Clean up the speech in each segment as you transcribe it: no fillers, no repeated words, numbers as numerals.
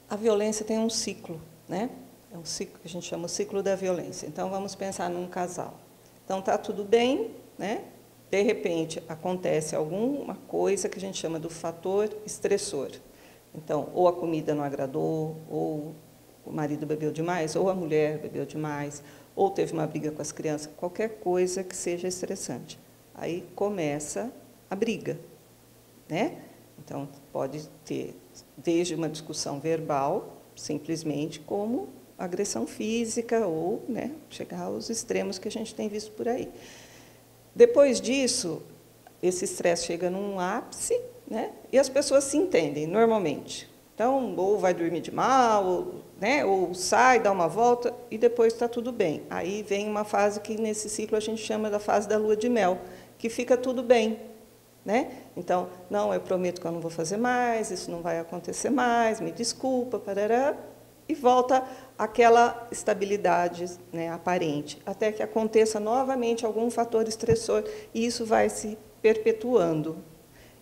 A violência tem um ciclo, né? É um ciclo que a gente chama o ciclo da violência. Então, vamos pensar num casal. Então, está tudo bem, né? De repente, acontece alguma coisa que a gente chama do fator estressor. Então, ou a comida não agradou, ou o marido bebeu demais, ou a mulher bebeu demais, ou teve uma briga com as crianças, qualquer coisa que seja estressante. Aí começa a briga, né? Então, pode ter desde uma discussão verbal, simplesmente, como agressão física ou, né, chegar aos extremos que a gente tem visto por aí. Depois disso, esse estresse chega num ápice, né, e as pessoas se entendem normalmente. Então, ou vai dormir de mal, ou, né, ou sai, dá uma volta e depois está tudo bem. Aí vem uma fase que, nesse ciclo, a gente chama da fase da lua de mel, que fica tudo bem. Né? Então, não, eu prometo que eu não vou fazer mais, isso não vai acontecer mais, me desculpa, parará, e volta àquela estabilidade, né, aparente, até que aconteça novamente algum fator estressor, e isso vai se perpetuando.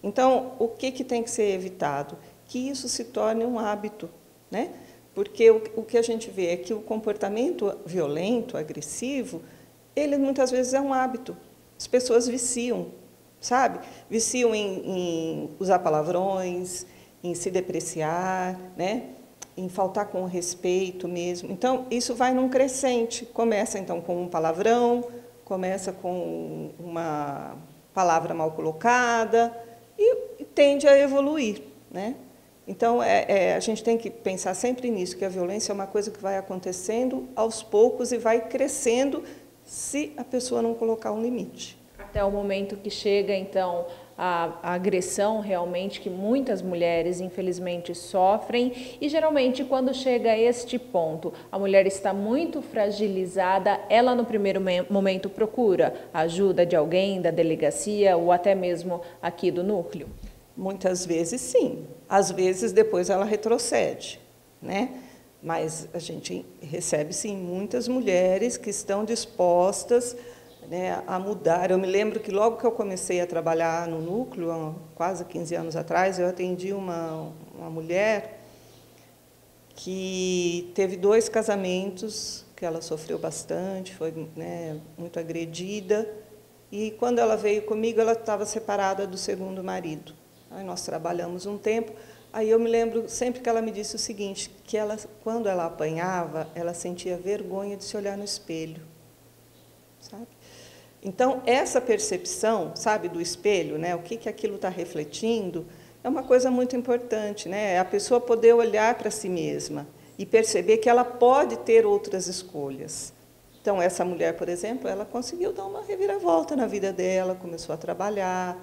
Então, o que tem que ser evitado? Que isso se torne um hábito, né? Porque o que a gente vê é que o comportamento violento, agressivo, ele muitas vezes é um hábito. As pessoas viciam, sabe? Viciam em usar palavrões, em se depreciar, né? Em faltar com respeito mesmo. Então, isso vai num crescente. Começa, então, com um palavrão, começa com uma palavra mal colocada e tende a evoluir, né? Então, a gente tem que pensar sempre nisso, que a violência é uma coisa que vai acontecendo aos poucos e vai crescendo se a pessoa não colocar um limite. Até o momento que chega, então, a agressão realmente que muitas mulheres, infelizmente, sofrem. E, geralmente, quando chega a este ponto, a mulher está muito fragilizada, ela, no primeiro momento, procura a ajuda de alguém, da delegacia ou até mesmo aqui do núcleo? Muitas vezes, sim. Às vezes, depois ela retrocede, né? Mas a gente recebe, sim, muitas mulheres que estão dispostas, né, a mudar. Eu me lembro que logo que eu comecei a trabalhar no núcleo, há quase 15 anos atrás, eu atendi uma mulher que teve 2 casamentos, que ela sofreu bastante, foi, né, muito agredida, e quando ela veio comigo, ela estava separada do segundo marido. Aí nós trabalhamos um tempo, aí eu me lembro sempre que ela me disse o seguinte, que ela, quando ela apanhava, ela sentia vergonha de se olhar no espelho, sabe? Então, essa percepção, sabe, do espelho, né, o que aquilo está refletindo, é uma coisa muito importante, né? É a pessoa poder olhar para si mesma e perceber que ela pode ter outras escolhas. Então, essa mulher, por exemplo, ela conseguiu dar uma reviravolta na vida dela, começou a trabalhar,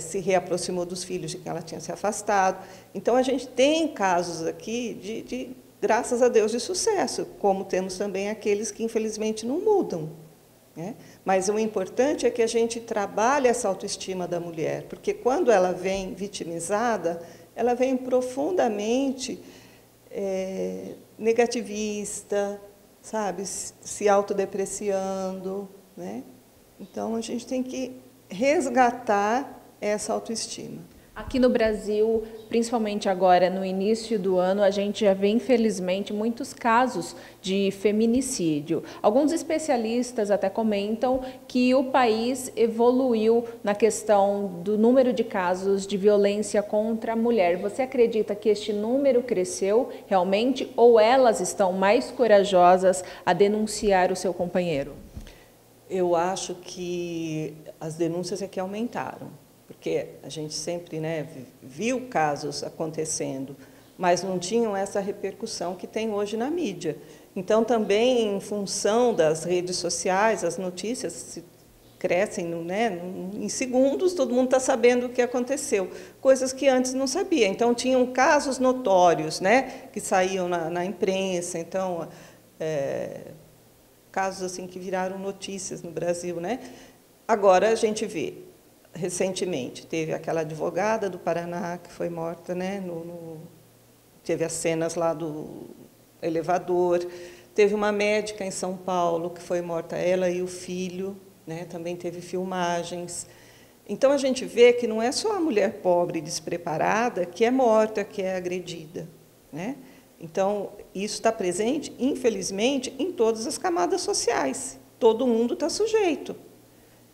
se reaproximou dos filhos de quem ela tinha se afastado. Então, a gente tem casos aqui graças a Deus, de sucesso, como temos também aqueles que, infelizmente, não mudam, né? Mas o importante é que a gente trabalhe essa autoestima da mulher, porque quando ela vem vitimizada, ela vem profundamente negativista, sabe, se autodepreciando, né? Então, a gente tem que resgatar essa autoestima. Aqui no Brasil, principalmente agora no início do ano, a gente já vê, infelizmente, muitos casos de feminicídio. Alguns especialistas até comentam que o país evoluiu na questão do número de casos de violência contra a mulher. Você acredita que este número cresceu realmente ou elas estão mais corajosas a denunciar o seu companheiro? Eu acho que as denúncias é que aumentaram, porque a gente sempre, né, viu casos acontecendo, mas não tinham essa repercussão que tem hoje na mídia. Então, também, em função das redes sociais, as notícias crescem, né, em segundos, todo mundo está sabendo o que aconteceu, coisas que antes não sabia. Então, tinham casos notórios, né, que saíam na imprensa, então, casos assim que viraram notícias no Brasil, né? Agora a gente vê, recentemente, teve aquela advogada do Paraná que foi morta, né? Teve as cenas lá do elevador, teve uma médica em São Paulo que foi morta, ela e o filho, né? Também teve filmagens. Então, a gente vê que não é só a mulher pobre e despreparada que é morta, que é agredida, né? Então, isso está presente, infelizmente, em todas as camadas sociais. Todo mundo está sujeito.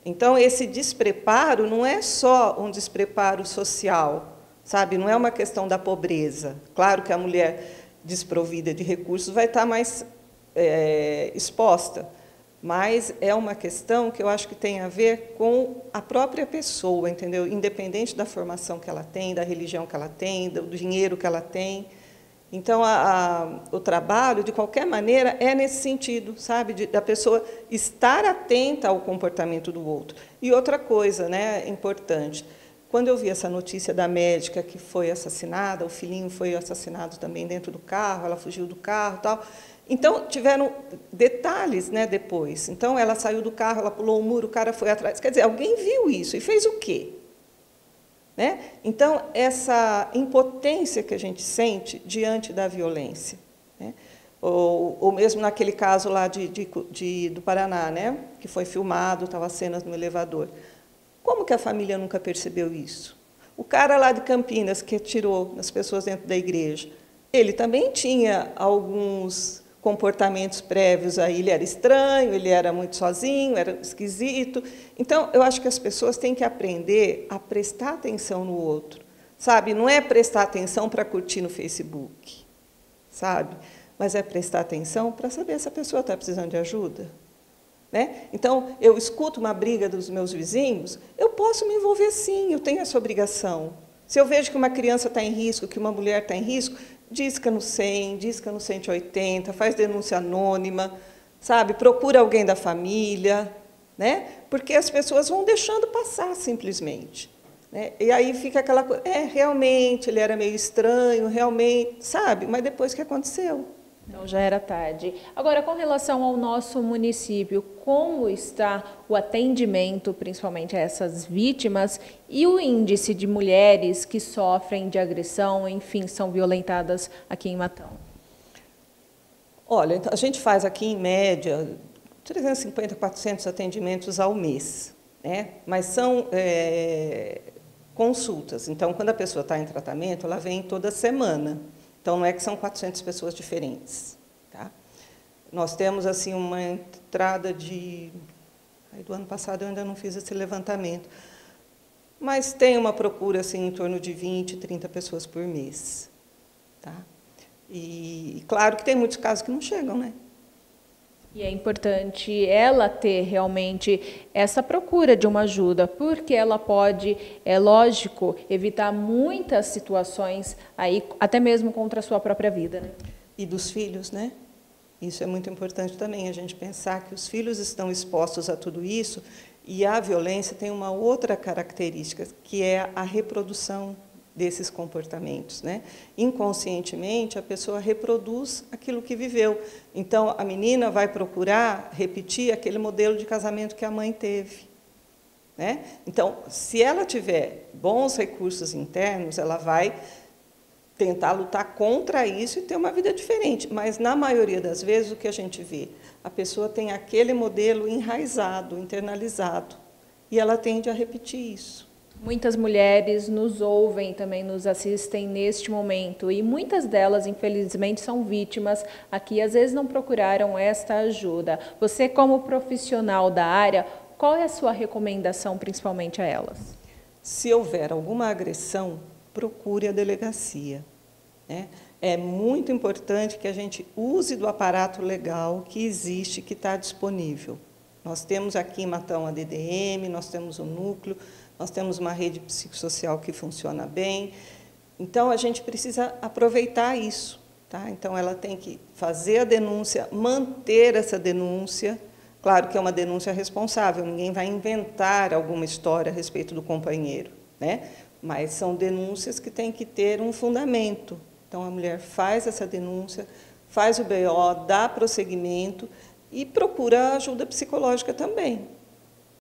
Então, esse despreparo não é só um despreparo social, sabe? Não é uma questão da pobreza. Claro que a mulher desprovida de recursos vai estar mais exposta, mas é uma questão que eu acho que tem a ver com a própria pessoa, entendeu? Independente da formação que ela tem, da religião que ela tem, do dinheiro que ela tem. Então, o trabalho, de qualquer maneira, é nesse sentido, sabe? Da pessoa estar atenta ao comportamento do outro. E outra coisa, né, importante, quando eu vi essa notícia da médica que foi assassinada, o filhinho foi assassinado também dentro do carro, ela fugiu do carro e tal. Então, tiveram detalhes, né, depois. Então, ela saiu do carro, ela pulou o muro, o cara foi atrás. Quer dizer, alguém viu isso e fez o quê? Né? Então, essa impotência que a gente sente diante da violência, né? Ou mesmo naquele caso lá do Paraná, né? Que foi filmado, estava cenas no elevador. Como que a família nunca percebeu isso? O cara lá de Campinas, que atirou nas pessoas dentro da igreja, ele também tinha alguns comportamentos prévios aí, ele era estranho, ele era muito sozinho, era esquisito. Então, eu acho que as pessoas têm que aprender a prestar atenção no outro, sabe? Não é prestar atenção para curtir no Facebook, sabe? Mas é prestar atenção para saber se a pessoa está precisando de ajuda, né? Então, eu escuto uma briga dos meus vizinhos, eu posso me envolver sim, eu tenho essa obrigação. Se eu vejo que uma criança está em risco, que uma mulher está em risco, disca no 100, disca no 180, faz denúncia anônima, sabe? Procura alguém da família, né? Porque as pessoas vão deixando passar simplesmente, né? E aí fica aquela coisa, realmente ele era meio estranho, realmente, sabe? Mas depois que aconteceu. Então já era tarde. Agora, com relação ao nosso município, como está o atendimento, principalmente a essas vítimas, e o índice de mulheres que sofrem de agressão, enfim, são violentadas aqui em Matão? Olha, a gente faz aqui, em média, 350, 400 atendimentos ao mês, né? Mas são consultas. Então, quando a pessoa está em tratamento, ela vem toda semana. Então, não é que são 400 pessoas diferentes. Tá? Nós temos assim, uma entrada de... do ano passado eu ainda não fiz esse levantamento, mas tem uma procura assim, em torno de 20, 30 pessoas por mês. Tá? E claro que tem muitos casos que não chegam, né? E é importante ela ter realmente essa procura de uma ajuda, porque ela pode, é lógico, evitar muitas situações, aí, até mesmo contra a sua própria vida. Né? E dos filhos, né? Isso é muito importante também, a gente pensar que os filhos estão expostos a tudo isso, e a violência tem uma outra característica, que é a reprodução desses comportamentos, né? Inconscientemente, a pessoa reproduz aquilo que viveu. Então, a menina vai procurar repetir aquele modelo de casamento que a mãe teve, né? Então, se ela tiver bons recursos internos, ela vai tentar lutar contra isso e ter uma vida diferente. Mas, na maioria das vezes, o que a gente vê? A pessoa tem aquele modelo enraizado, internalizado, e ela tende a repetir isso. Muitas mulheres nos ouvem, também nos assistem neste momento, e muitas delas, infelizmente, são vítimas aqui, às vezes não procuraram esta ajuda. Você, como profissional da área, qual é a sua recomendação, principalmente a elas? Se houver alguma agressão, procure a delegacia, né? É muito importante que a gente use do aparato legal que existe, que está disponível. Nós temos aqui em Matão a DDM, nós temos o núcleo, nós temos uma rede psicossocial que funciona bem. Então, a gente precisa aproveitar isso. Tá? Então, ela tem que fazer a denúncia, manter essa denúncia. Claro que é uma denúncia responsável, ninguém vai inventar alguma história a respeito do companheiro, né? Mas são denúncias que têm que ter um fundamento. Então, a mulher faz essa denúncia, faz o BO, dá prosseguimento e procura ajuda psicológica também.